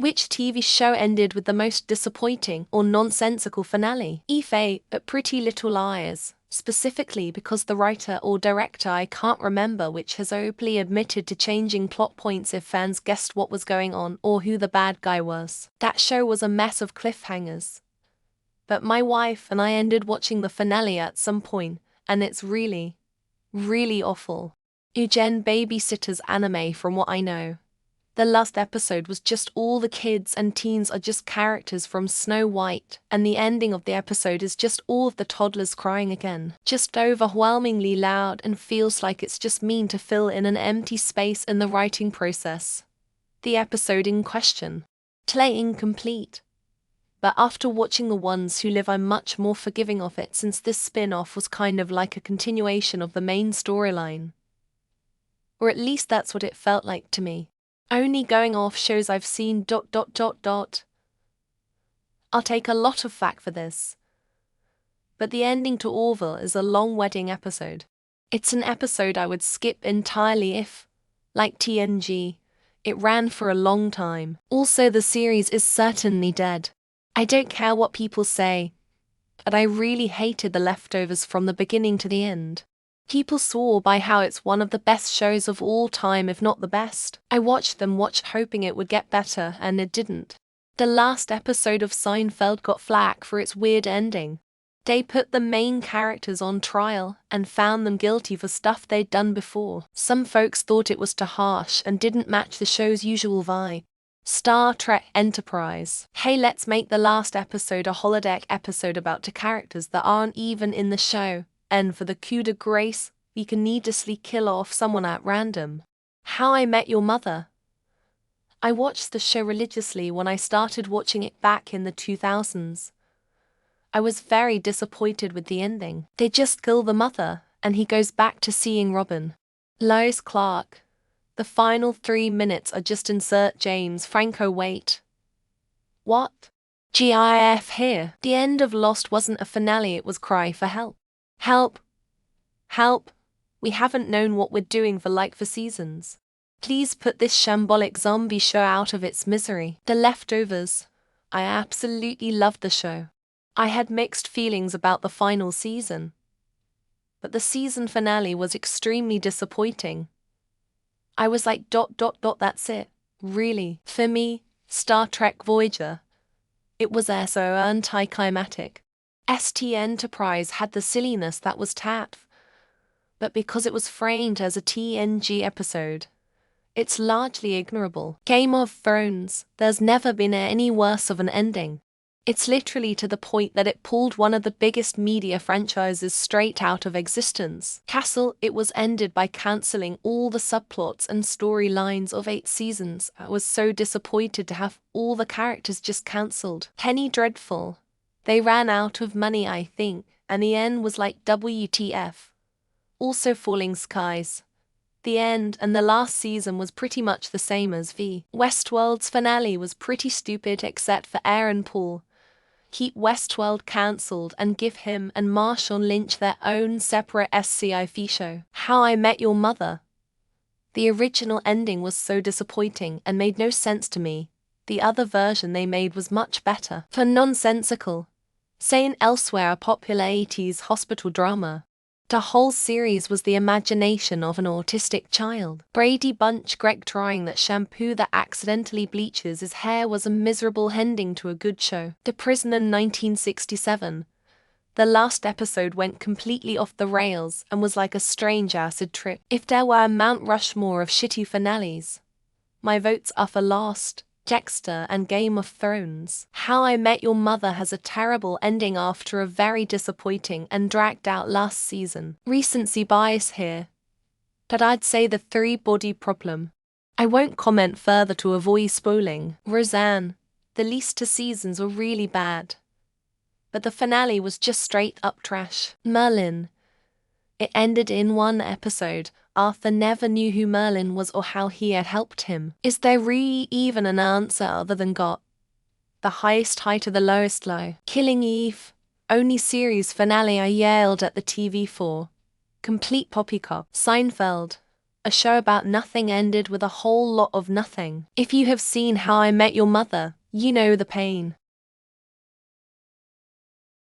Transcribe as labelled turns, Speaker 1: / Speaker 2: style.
Speaker 1: Which TV show ended with the most disappointing or nonsensical finale? Ife, at Pretty Little Liars, specifically because the writer or director I can't remember which has openly admitted to changing plot points if fans guessed what was going on or who the bad guy was. That show was a mess of cliffhangers. But my wife and I ended watching the finale at some point, and it's really, really awful. Eugen Babysitter's anime from what I know. The last episode was just all the kids and teens are just characters from Snow White, and the ending of the episode is just all of the toddlers crying again. Just overwhelmingly loud and feels like it's just mean to fill in an empty space in the writing process. The episode in question. Play incomplete. But after watching the ones who live, I'm much more forgiving of it since this spin-off was kind of like a continuation of the main storyline. Or at least that's what it felt like to me. Only going off shows I've seen ... I'll take a lot of flack for this. But the ending to Orville is a long wedding episode. It's an episode I would skip entirely if, like TNG, it ran for a long time. Also, the series is certainly dead. I don't care what people say, but I really hated The Leftovers from the beginning to the end. People swore by how it's one of the best shows of all time, if not the best. I watched hoping it would get better, and it didn't. The last episode of Seinfeld got flack for its weird ending. They put the main characters on trial and found them guilty for stuff they'd done before. Some folks thought it was too harsh and didn't match the show's usual vibe. Star Trek Enterprise. Hey, let's make the last episode a holodeck episode about two characters that aren't even in the show. And for the coup de grace, we can needlessly kill off someone at random. How I Met Your Mother. I watched the show religiously when I started watching it back in the 2000s. I was very disappointed with the ending. They just kill the mother, and he goes back to seeing Robin. Lois Clark. The final 3 minutes are just insert James Franco wait. What? GIF here. The end of Lost wasn't a finale, it was cry for help. Help. Help. We haven't known what we're doing for seasons. Please put this shambolic zombie show out of its misery. The Leftovers. I absolutely loved the show. I had mixed feelings about the final season. But the season finale was extremely disappointing. I was like ... that's it. Really. For me, Star Trek Voyager. It was so anticlimactic. ST Enterprise had the silliness that was TAT, but because it was framed as a TNG episode, it's largely ignorable. Game of Thrones, there's never been any worse of an ending. It's literally to the point that it pulled one of the biggest media franchises straight out of existence. Castle, it was ended by cancelling all the subplots and storylines of 8 seasons. I was so disappointed to have all the characters just cancelled. Penny Dreadful. They ran out of money, I think, and the end was like WTF. Also Falling Skies. The end and the last season was pretty much the same as Westworld's finale was pretty stupid except for Aaron Paul. Keep Westworld cancelled and give him and Marshawn Lynch their own separate SCIF show. How I Met Your Mother. The original ending was so disappointing and made no sense to me. The other version they made was much better. For nonsensical. Saying Elsewhere, a popular 80s hospital drama. The whole series was the imagination of an autistic child. Brady Bunch. Greg trying that shampoo that accidentally bleaches his hair was a miserable ending to a good show. The Prisoner 1967. The last episode went completely off the rails and was like a strange acid trip. If there were a Mount Rushmore of shitty finales, my votes are for Lost, Dexter, and Game of Thrones. How I Met Your Mother has a terrible ending after a very disappointing and dragged out last season. Recency bias here, but I'd say the 3-body problem. I won't comment further to avoid spoiling. Roseanne. The least 2 seasons were really bad, but the finale was just straight up trash. Merlin. It ended in 1 episode. Arthur never knew who Merlin was or how he had helped him. Is there even an answer other than God? The highest high to the lowest low. Killing Eve. Only series finale I yelled at the TV for. Complete poppycock. Seinfeld. A show about nothing ended with a whole lot of nothing. If you have seen How I Met Your Mother, you know the pain.